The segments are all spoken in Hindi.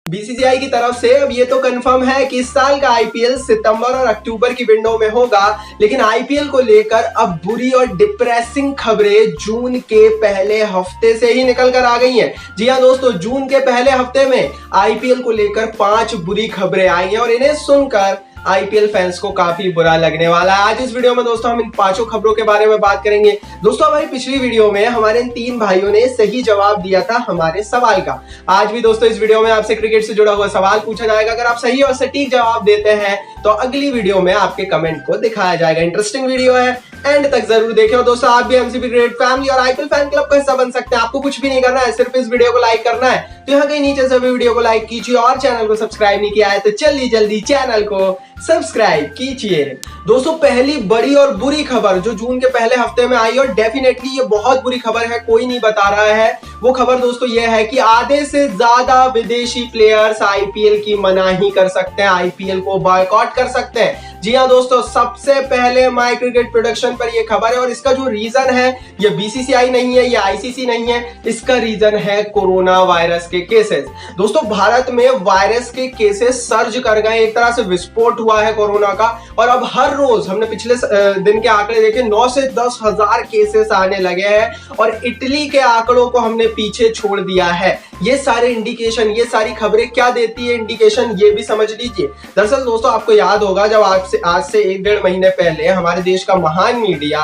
बीसीसीआई की तरफ से अब ये तो कंफर्म है कि इस साल का आईपीएल सितंबर और अक्टूबर की विंडो में होगा, लेकिन आईपीएल को लेकर अब बुरी और डिप्रेसिंग खबरें जून के पहले हफ्ते से ही निकल कर आ गई हैं। जी हां दोस्तों, जून के पहले हफ्ते में आईपीएल को लेकर 5 बुरी खबरें आई हैं और इन्हें सुनकर आईपीएल फैंस को काफी बुरा लगने वाला है। आज इस वीडियो में दोस्तों हम इन 5 खबरों के बारे में बात करेंगे। दोस्तों हमारी पिछली वीडियो में हमारे इन 3 भाइयों ने सही जवाब दिया था हमारे सवाल का। आज भी दोस्तों इस वीडियो में आपसे क्रिकेट से जुड़ा हुआ सवाल पूछा जाएगा। अगर आप सही और सटीक जवाब देते हैं तो अगली वीडियो में आपके कमेंट को दिखाया जाएगा। इंटरेस्टिंग वीडियो है, एंड तक जरूर देखें। और दोस्तों आप भी एमसीबी क्रिकेट फैमिली और आईपीएल फैन क्लब का हिस्सा बन सकते हैं। आपको कुछ भी नहीं करना है, सिर्फ इस वीडियो को लाइक करना है। तो यहाँ कहीं नीचे सभी वीडियो को लाइक कीजिए और चैनल को सब्सक्राइब नहीं किया है तो जल्दी जल्दी चैनल को सब्सक्राइब कीजिए। दोस्तों पहली बड़ी और बुरी खबर जो जून के पहले हफ्ते में आई, और डेफिनेटली ये बहुत बुरी खबर है, कोई नहीं बता रहा है। वो खबर दोस्तों ये है कि आधे से ज्यादा विदेशी प्लेयर्स आईपीएल की मनाही कर सकते हैं, आईपीएल को बॉयकॉट कर सकते हैं। जी हाँ दोस्तों, सबसे पहले माय क्रिकेट प्रोडक्शन पर यह खबर है और इसका जो रीजन है ये बीसीसीआई नहीं है, ये आईसीसी नहीं है, इसका रीजन है कोरोना वायरस के केसेस। दोस्तों भारत में वायरस के केसेस सर्ज कर गए, एक तरह से विस्फोट हुआ है कोरोना का। और अब हर रोज हमने पिछले दिन के आंकड़े देखे, 9 से 10 हजार केसेस आने लगे हैं और इटली के आंकड़ों को हमने पीछे छोड़ दिया है। ये सारे इंडिकेशन, ये सारी खबरें क्या देती है इंडिकेशन, ये भी समझ लीजिए। दरअसल दोस्तों आपको याद होगा जब आज से 1-1.5 महीने पहले हमारे देश का महान मीडिया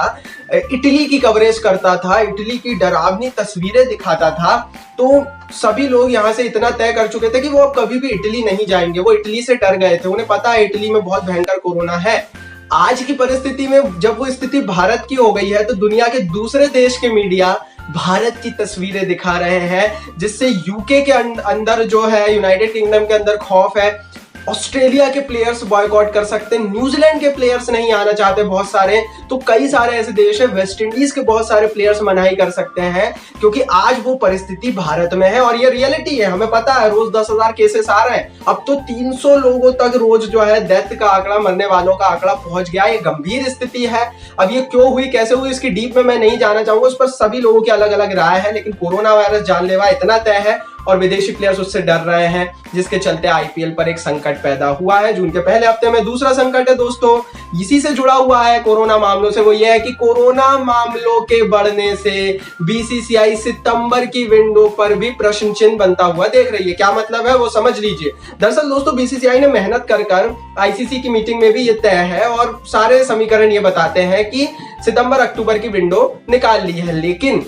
इटली की कवरेज करता था, इटली की डरावनी तस्वीरें दिखाता था, तो सभी लोग यहाँ से इतना तय कर चुके थे कि वो अब कभी भी इटली नहीं जाएंगे। वो इटली से डर गए थे, उन्हें पता है इटली में बहुत भयंकर कोरोना है। आज की परिस्थिति में जब वो स्थिति भारत की हो गई है तो दुनिया के दूसरे देश के मीडिया भारत की तस्वीरें दिखा रहे हैं, जिससे यूके के अंदर जो है, यूनाइटेड किंगडम के अंदर खौफ है। ऑस्ट्रेलिया के प्लेयर्स बॉयकॉट कर सकते हैं, न्यूजीलैंड के प्लेयर्स नहीं आना चाहते बहुत सारे, तो कई सारे ऐसे देश है, वेस्ट इंडीज के बहुत सारे प्लेयर्स मनाही कर सकते हैं, क्योंकि आज वो परिस्थिति भारत में है और ये रियलिटी है। हमें पता है रोज 10,000 केसेस आ रहे हैं, अब तो 300 लोगों तक रोज जो है डेथ का आंकड़ा, मरने वालों का आंकड़ा पहुंच गया। ये गंभीर स्थिति है। अब ये क्यों हुई, कैसे हुई, इसकी डीप में मैं नहीं जाना चाहूंगा, उस पर सभी लोगों की अलग अलग राय है, लेकिन कोरोना वायरस जानलेवा इतना तय है और विदेशी प्लेयर्स उससे डर रहे हैं, जिसके चलते आईपीएल पर एक संकट पैदा हुआ है जून के पहले हफ्ते में। दूसरा संकट है दोस्तों इसी से जुड़ा हुआ है कोरोना मामलों से, वो ये है कि कोरोना मामलों के बढ़ने से बीसीसीआई सितंबर की विंडो पर भी प्रश्न चिन्ह बनता हुआ देख रही है। क्या मतलब है वो समझ लीजिए। दरअसल दोस्तों बीसीसीआई ने मेहनत कर आईसीसी की मीटिंग में भी ये तय है और सारे समीकरण ये बताते हैं कि सितंबर अक्टूबर की विंडो निकाल ली है, लेकिन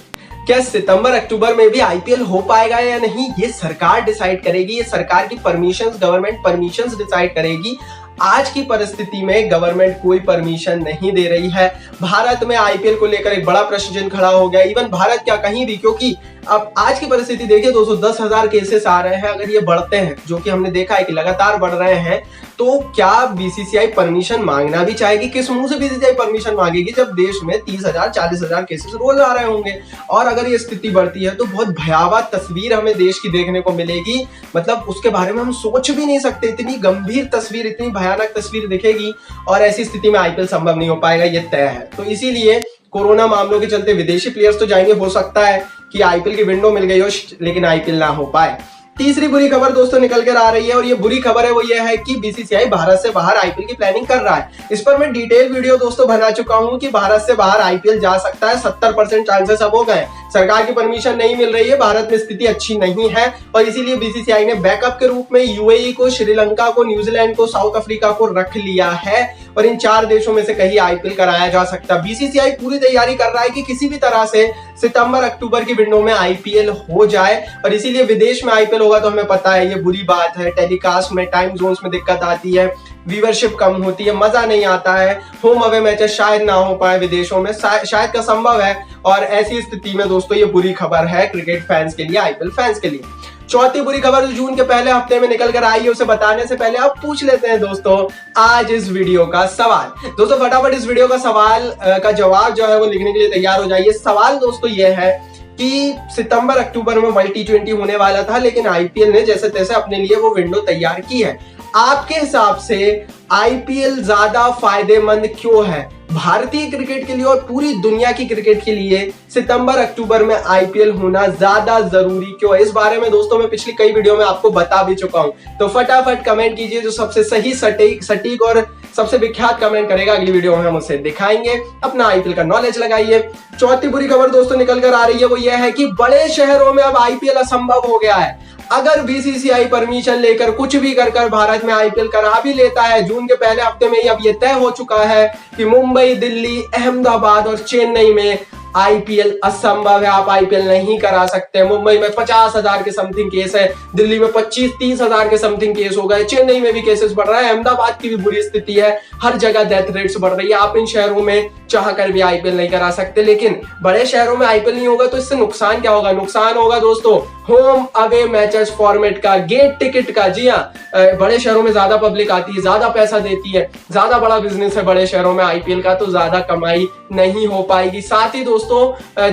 क्या सितंबर अक्टूबर में भी आईपीएल हो पाएगा या नहीं, ये सरकार डिसाइड करेगी। ये सरकार की परमिशंस, गवर्नमेंट परमिशंस डिसाइड करेगी। आज की परिस्थिति में गवर्नमेंट कोई परमिशन नहीं दे रही है। भारत में आईपीएल को लेकर एक बड़ा प्रश्न चिन्ह खड़ा हो गया। इवन भारत क्या कहीं भी, क्योंकि अब आज की परिस्थिति देखिए दोस्तों, 10,000 केसेस आ रहे हैं। अगर ये बढ़ते हैं, जो कि हमने देखा है कि लगातार बढ़ रहे हैं, तो क्या बीसीसीआई परमिशन मांगना भी चाहेगी? किस मुंह से बीसीसीआई परमिशन मांगेगी जब देश में 30,000 40,000 केसेस रोज आ रहे होंगे? और अगर ये स्थिति बढ़ती है तो बहुत भयावह तस्वीर हमें देश की देखने को मिलेगी। मतलब उसके बारे में हम सोच भी नहीं सकते, इतनी गंभीर तस्वीर, इतनी भयानक तस्वीर दिखेगी और ऐसी स्थिति में आईपीएल संभव नहीं हो पाएगा, ये तय है। तो इसीलिए कोरोना मामलों के चलते विदेशी प्लेयर्स तो जाएंगे, हो सकता है कि आईपीएल की विंडो मिल गई हो लेकिन आईपीएल ना हो पाए। तीसरी बुरी खबर दोस्तों निकल कर आ रही है और ये बुरी खबर है वो ये है कि बीसीसीआई भारत से बाहर आईपीएल की प्लानिंग कर रहा है। इस पर मैं डिटेल वीडियो दोस्तों बना चुका हूं कि भारत से बाहर आईपीएल जा सकता है। 70% चांसेस अब हो गए। सरकार की परमिशन नहीं मिल रही है, भारत में स्थिति अच्छी नहीं है और इसीलिए बीसीसीआई ने बैकअप के रूप में यूएई को, श्रीलंका को, न्यूजीलैंड को, साउथ अफ्रीका को रख लिया है और इन 4 देशों में से कहीं आईपीएल कराया जा सकता है। बीसीसीआई पूरी तैयारी कर रहा है कि किसी भी तरह से सितंबर अक्टूबर की विंडो में आईपीएल हो जाए और इसीलिए विदेश में आईपीएल होगा तो हमें पता है ये बुरी बात है। टेलीकास्ट में, टाइम जोन्स में दिक्कत आती है, व्यूअरशिप कम होती है, मजा नहीं आता है, होम अवे मैचेस शायद ना हो पाए विदेशों में, शायद का संभव है। और ऐसी स्थिति में दोस्तों ये बुरी खबर है क्रिकेट फैंस के लिए, आईपीएल फैंस के लिए। चौथी बुरी खबर जो जून के पहले हफ्ते में निकल कर आई है उसे बताने से पहले आप पूछ लेते हैं दोस्तों आज इस वीडियो का सवाल। दोस्तों फटाफट इस वीडियो का सवाल का जवाब जो है वो लिखने के लिए तैयार हो जाइए। सवाल दोस्तों ये है कि सितंबर अक्टूबर में वर्ल्ड T20 होने वाला था, लेकिन आईपीएल ने जैसे तैसे अपने लिए वो विंडो तैयार की है। आपके हिसाब से आईपीएल ज्यादा फायदेमंद क्यों है? भारतीय क्रिकेट के लिए और पूरी दुनिया की क्रिकेट के लिए सितंबर अक्टूबर में आईपीएल होना ज्यादा जरूरी क्यों है? इस बारे में दोस्तों मैं पिछली कई वीडियो में आपको बता भी चुका हूं। तो फटाफट कमेंट कीजिए, जो सबसे सही सटीक और सबसे विख्यात कमेंट करेगा अगली वीडियो में हम उसे दिखाएंगे। अपना आईपीएल का नॉलेज लगाइए। चौथी बुरी खबर दोस्तों निकल कर आ रही है, वो यह है कि बड़े शहरों में अब आईपीएल असंभव हो गया है। अगर बीसीसीआई परमिशन लेकर कुछ भी कर भारत में आईपीएल करा भी लेता है, जून के पहले हफ्ते में ही अब यह तय हो चुका है कि मुंबई, दिल्ली, अहमदाबाद और चेन्नई में आईपीएल असंभव है। आप आईपीएल नहीं करा सकते। मुंबई में 50,000 के समथिंग केस है, दिल्ली में 25-30 हजार के समथिंग केस हो गए, चेन्नई में भी केसेस बढ़ रहा है, अहमदाबाद की भी बुरी स्थिति है, हर जगह डेथ रेट्स बढ़ रही है। आप इन शहरों में चाह कर भी आईपीएल नहीं करा सकते। लेकिन बड़े शहरों में आईपीएल नहीं होगा तो इससे नुकसान क्या होगा? नुकसान होगा दोस्तों होम अवे मैचेस फॉर्मेट का, गेट टिकट का। जी हाँ, बड़े शहरों में ज्यादा पब्लिक आती है, ज्यादा पैसा देती है, ज्यादा बड़ा बिजनेस है बड़े शहरों में आईपीएल का, तो ज्यादा कमाई नहीं हो पाएगी। साथ ही दोस्तों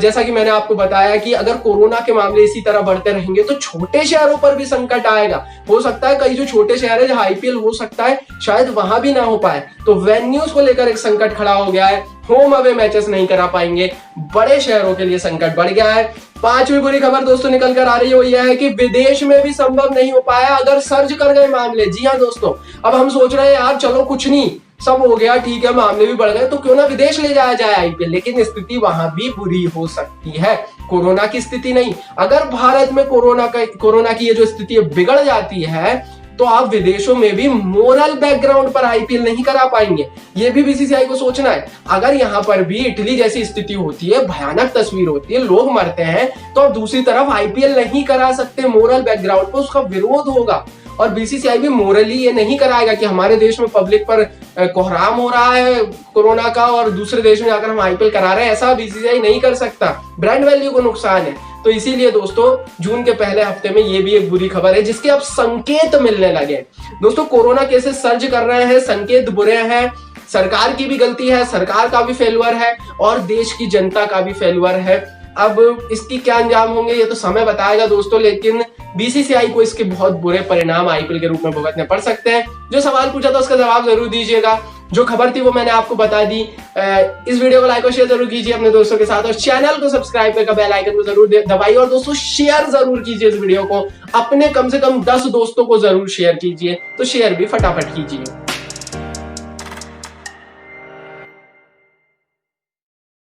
जैसा कि मैंने आपको बताया कि अगर कोरोना के मामले इसी तरह बढ़ते रहेंगे तो छोटे शहरों पर भी संकट आएगा। हो सकता है कई जो छोटे शहर है जहां आईपीएल हो सकता है शायद वहां भी ना हो पाए। तो वेन्यूज को लेकर एक संकट खड़ा हो गया है, होम अवे मैचेस नहीं करा पाएंगे, बड़े शहरों के लिए संकट बढ़ गया है। पांचवी बुरी खबर दोस्तों निकल कर आ रही है, वो यह है कि विदेश में भी संभव नहीं हो पाया अगर सर्ज कर गए मामले। जी हाँ दोस्तों, अब हम सोच रहे हैं यार चलो कुछ नहीं, सब हो गया, ठीक है, मामले भी बढ़ गए तो क्यों ना विदेश ले जाया जाए आईपीएल। लेकिन स्थिति वहां भी बुरी हो सकती है। कोरोना की स्थिति नहीं, अगर भारत में कोरोना की ये जो स्थिति बिगड़ जाती है तो आप विदेशों में भी मोरल बैकग्राउंड पर आईपीएल नहीं करा पाएंगे। ये भी बीसीसीआई को सोचना है। अगर यहाँ पर भी इटली जैसी स्थिति होती है, भयानक तस्वीर होती है, लोग मरते हैं, तो आप दूसरी तरफ आईपीएल नहीं करा सकते। मोरल बैकग्राउंड पर उसका विरोध होगा और बीसीसीआई भी मोरली ये नहीं कराएगा कि हमारे देश में पब्लिक पर कोहराम हो रहा है कोरोना का और दूसरे देश में जाकर हम आईपीएल करा रहे हैं। ऐसा बीसीसीआई नहीं कर सकता, ब्रांड वैल्यू को नुकसान है। तो इसीलिए दोस्तों जून के पहले हफ्ते में ये भी एक बुरी खबर है जिसके अब संकेत मिलने लगे। दोस्तों कोरोना केसेस सर्ज कर रहे हैं, संकेत बुरे हैं, सरकार की भी गलती है, सरकार का भी फेल्यूर है और देश की जनता का भी फेल्यूर है। अब इसकी क्या अंजाम होंगे ये तो समय बताएगा दोस्तों, लेकिन बीसीसीआई को इसके बहुत बुरे परिणाम आईपीएल के रूप में भुगतने पड़ सकते हैं। जो सवाल पूछा था उसका जवाब जरूर दीजिएगा। जो खबर थी वो मैंने आपको बता दी। इस वीडियो को लाइक और शेयर जरूर कीजिए अपने दोस्तों के साथ और चैनल को सब्सक्राइब करके बेल आइकन को जरूर दबाइए और दोस्तों शेयर जरूर कीजिए इस वीडियो को, अपने कम से कम 10 दोस्तों को जरूर शेयर कीजिए। तो शेयर भी फटाफट कीजिए।